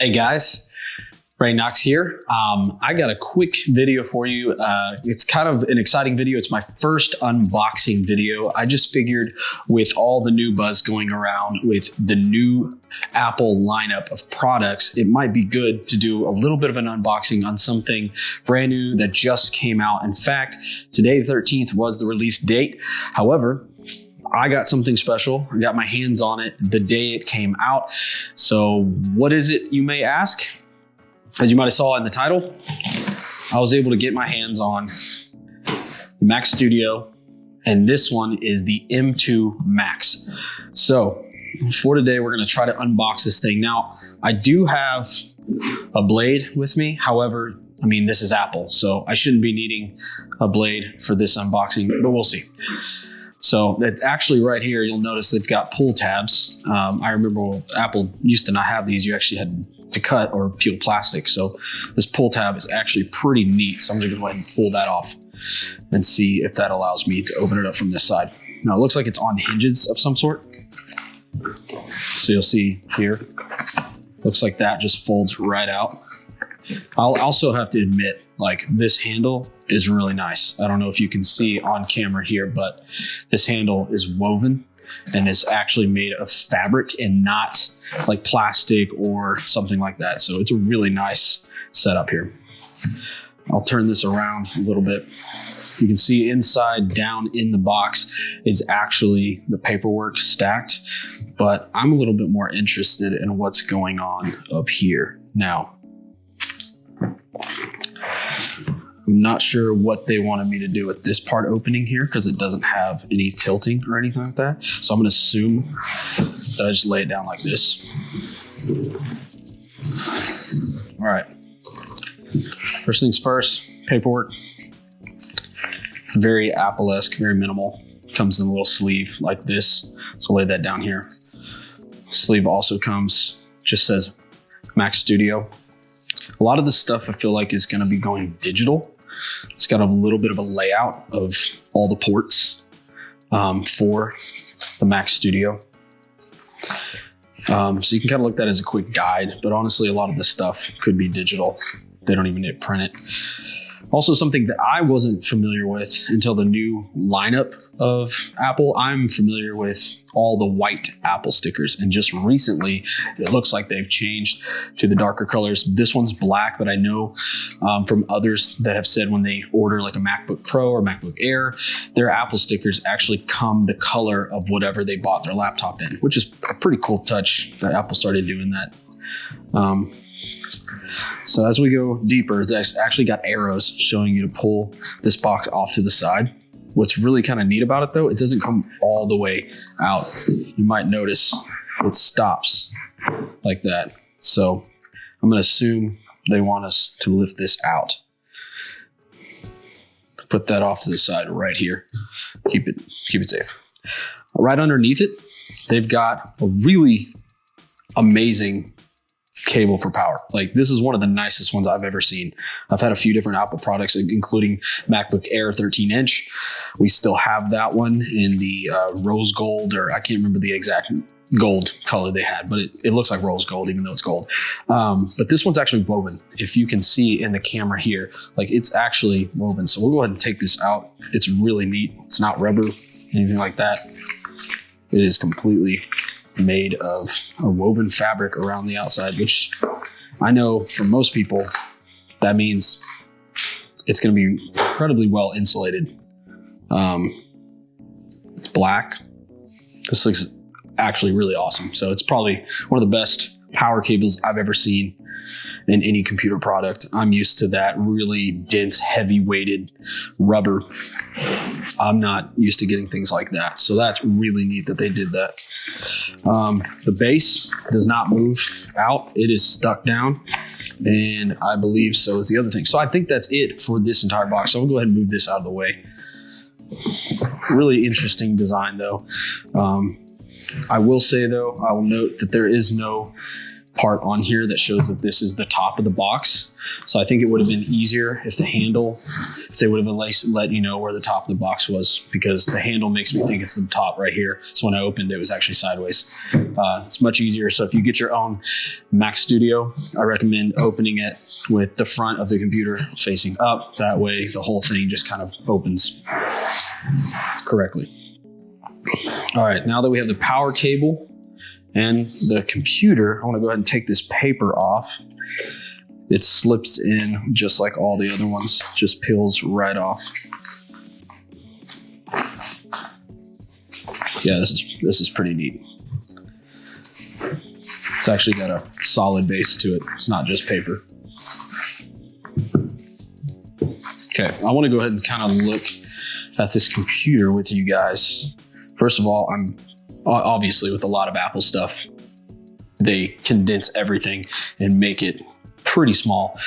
Hey guys, Ray Knox here. I got a quick video for you. It's kind of an exciting video. It's my first unboxing video. I just figured with all the new buzz going around with the new Apple lineup of products, it might be good to do a little bit of an unboxing on something brand new that just came out. In fact, today the 13th was the release date. However, I got something special. I got my hands on it the day it came out. So what is it, you may ask? As you might have saw in the title, I was able to get my hands on Mac Studio, and this one is the M2 Max. So for today, we're gonna try to unbox this thing. Now, I do have a blade with me. However, I mean, this is Apple, so I shouldn't be needing a blade for this unboxing, but we'll see. So it's actually right here, you'll notice they've got pull tabs. I remember when Apple used to not have these. You actually had to cut or peel plastic. So this pull tab is actually pretty neat. So I'm just gonna go ahead and pull that off and see if that allows me to open it up from this side. Now it looks like it's on hinges of some sort. So you'll see here, looks like that just folds right out. I'll also have to admit, like, this handle is really nice. I don't know if you can see on camera here, but this handle is woven and is actually made of fabric and not like plastic or something like that. So it's a really nice setup here. I'll turn this around a little bit. You can see inside down in the box is actually the paperwork stacked, but I'm a little bit more interested in what's going on up here. Now, I'm not sure what they wanted me to do with this part opening here because it doesn't have any tilting or anything like that. So I'm going to assume that I just lay it down like this. All right. First things first, paperwork. Very Apple-esque, very minimal. Comes in a little sleeve like this. So lay that down here. Sleeve also comes, just says Mac Studio. A lot of the stuff I feel like is going to be going digital. It's got a little bit of a layout of all the ports for the Mac Studio. So you can kind of look at that as a quick guide, but honestly, a lot of this stuff could be digital. They don't even need to print it. Also, something that I wasn't familiar with until the new lineup of Apple. I'm familiar with all the white Apple stickers, and just recently it looks like they've changed to the darker colors. This one's black, but I know from others that have said when they order like a MacBook Pro or MacBook Air, their Apple stickers actually come the color of whatever they bought their laptop in, which is a pretty cool touch that Apple started doing that. So as we go deeper, it's actually got arrows showing you to pull this box off to the side. What's really kind of neat about it though, it doesn't come all the way out. You might notice it stops like that. So I'm going to assume they want us to lift this out. Put that off to the side right here. Keep it safe. Right underneath it, they've got a really amazing cable for power. Like, this is one of the nicest ones I've ever seen. I've had a few different Apple products, including MacBook Air 13-inch. We still have that one in the rose gold, or I can't remember the exact gold color they had, but it looks like rose gold, even though it's gold. But this one's actually woven. If you can see in the camera here, like, it's actually woven. So we'll go ahead and take this out. It's really neat. It's not rubber, anything like that. It is completely made of a woven fabric around the outside, which I know for most people, that means it's going to be incredibly well insulated. It's black. This looks actually really awesome. So it's probably one of the best power cables I've ever seen in any computer product. I'm used to that really dense, heavy weighted rubber. I'm not used to getting things like that. So that's really neat that they did that. The base does not move out. It is stuck down, and I believe so is the other thing. So I think that's it for this entire box. So I'll go ahead and move this out of the way. Really interesting design though. I will say though, I will note that there is no part on here that shows that this is the top of the box. So I think it would have been easier if the handle, if they would have at least let you know where the top of the box was, because the handle makes me think it's the top right here. So when I opened it was actually sideways. It's much easier. So if you get your own Mac Studio, I recommend opening it with the front of the computer facing up. That way the whole thing just kind of opens correctly. All right, now that we have the power cable and the computer, I want to go ahead and take this paper off. It slips in just like all the other ones, just peels right off. Yeah, this is pretty neat. It's actually got a solid base to it. It's not just paper. Okay, I want to go ahead and kind of look at this computer with you guys. First of all, I'm obviously with a lot of Apple stuff, they condense everything and make it pretty small.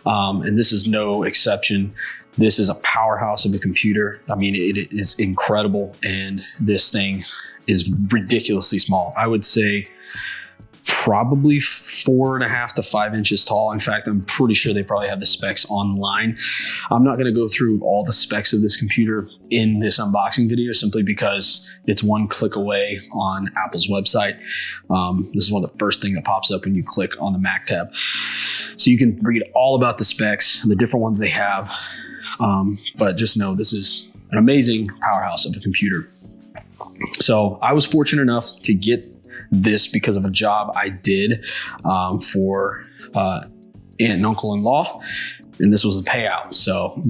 And this is no exception. This is a powerhouse of a computer. I mean, it is incredible. And this thing is ridiculously small. I would say probably 4.5 to 5 inches tall. In fact, I'm pretty sure they probably have the specs online. I'm not going to go through all the specs of this computer in this unboxing video simply because it's one click away on Apple's website. This is one of the first things that pops up when you click on the Mac tab. So you can read all about the specs and the different ones they have. But just know this is an amazing powerhouse of a computer. So I was fortunate enough to get this because of a job I did for aunt and uncle-in-law, and this was a payout. So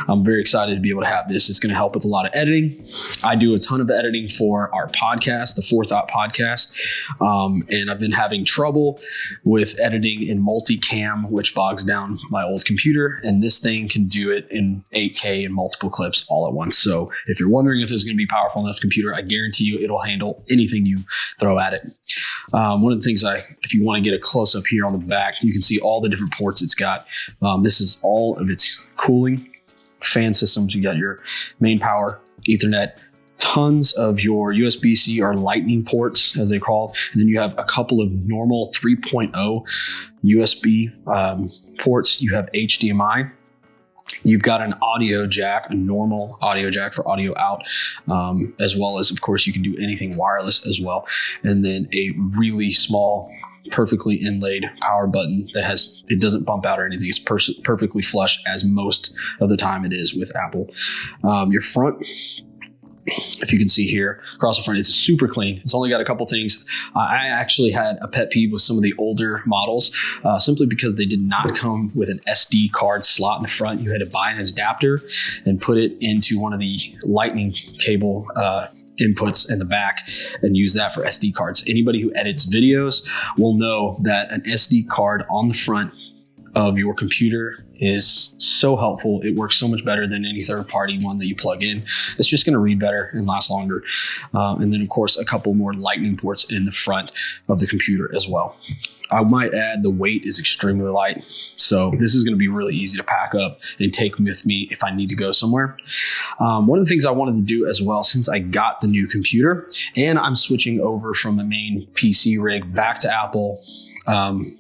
I'm very excited to be able to have this. It's going to help with a lot of editing. I do a ton of editing for our podcast, the Forethought podcast, and I've been having trouble with editing in multicam, which bogs down my old computer, and this thing can do it in 8K and multiple clips all at once. So if you're wondering if this is going to be a powerful enough computer, I guarantee you it'll handle anything you throw at it. One of the things if you want to get a close up here on the back, you can see all the different ports it's got. This is all of its cooling fan systems. You got your main power, Ethernet, tons of your USB-C or lightning ports, as they call, and then you have a couple of normal 3.0 USB ports. You have HDMI. You've got an audio jack, a normal audio jack for audio out, as well as, of course, you can do anything wireless as well. And then a really small, perfectly inlaid power button that it doesn't bump out or anything. It's perfectly flush, as most of the time it is with Apple. Your front, if you can see here across the front, it's super clean. It's only got a couple things. I actually had a pet peeve with some of the older models simply because they did not come with an SD card slot in the front. You had to buy an adapter and put it into one of the lightning cable inputs in the back and use that for SD cards. Anybody who edits videos will know that an SD card on the front of your computer is so helpful. It works so much better than any third-party one that you plug in. It's just going to read better and last longer. And then, of course, a couple more lightning ports in the front of the computer as well. I might add the weight is extremely light. So this is going to be really easy to pack up and take with me if I need to go somewhere. One of the things I wanted to do as well, since I got the new computer and I'm switching over from the main PC rig back to Apple,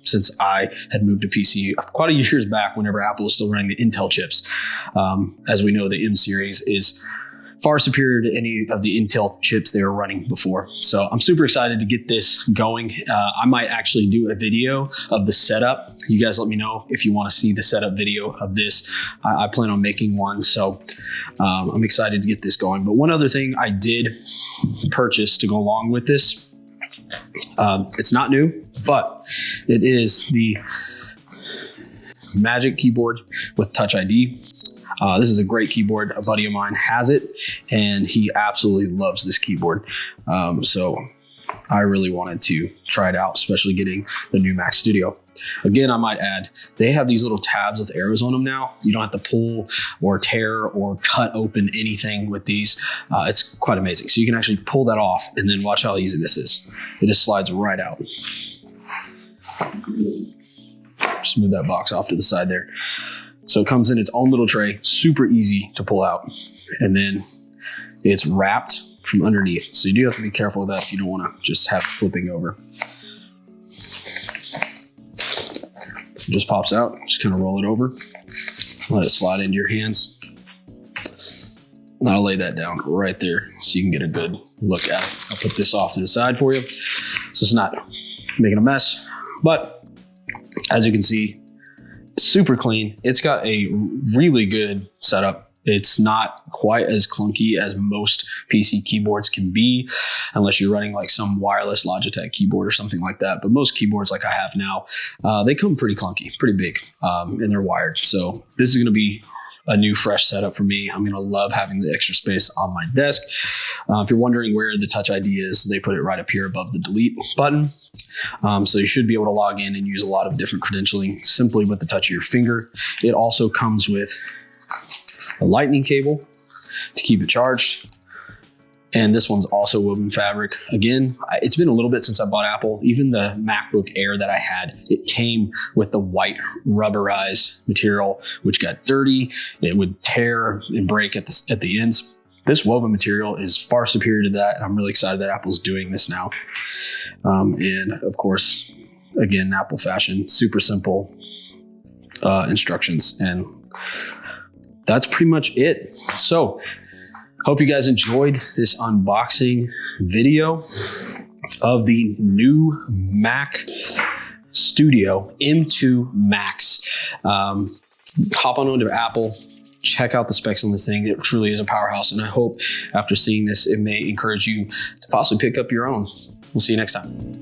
since I had moved to PC quite a years back whenever Apple was still running the Intel chips. As we know, the M series is far superior to any of the Intel chips they were running before. So I'm super excited to get this going. I might actually do a video of the setup. You guys let me know if you want to see the setup video of this. I plan on making one. So I'm excited to get this going. But one other thing I did purchase to go along with this, it's not new, but it is the Magic keyboard with Touch ID. This is a great keyboard. A buddy of mine has it, and he absolutely loves this keyboard. So I really wanted to try it out, especially getting the new Mac Studio. Again, I might add, they have these little tabs with arrows on them now. You don't have to pull or tear or cut open anything with these. It's quite amazing. So you can actually pull that off, and then watch how easy this is. It just slides right out. Just move that box off to the side there. So it comes in its own little tray, super easy to pull out. And then it's wrapped from underneath. So you do have to be careful of that if you don't want to just have it flipping over. It just pops out. Just kind of roll it over. Let it slide into your hands. And I'll lay that down right there so you can get a good look at it. I'll put this off to the side for you so it's not making a mess. But as you can see, it's super clean. It's got a really good setup. It's not quite as clunky as most PC keyboards can be, unless you're running like some wireless Logitech keyboard or something like that. But most keyboards like I have now, they come pretty clunky, pretty big, and they're wired. So this is going to be a new fresh setup for me. I'm going to love having the extra space on my desk. If you're wondering where the Touch ID is, they put it right up here above the delete button. So you should be able to log in and use a lot of different credentialing simply with the touch of your finger. It also comes with a lightning cable to keep it charged. And this one's also woven fabric. Again, it's been a little bit since I bought Apple. Even the MacBook Air that I had, it came with the white rubberized material, which got dirty. It would tear and break at the ends. This woven material is far superior to that. And I'm really excited that Apple's doing this now. And of course, again, Apple fashion, super simple instructions. And that's pretty much it. So hope you guys enjoyed this unboxing video of the new Mac Studio M2 Max. Hop on over to Apple, check out the specs on this thing. It truly is a powerhouse. And I hope after seeing this, it may encourage you to possibly pick up your own. We'll see you next time.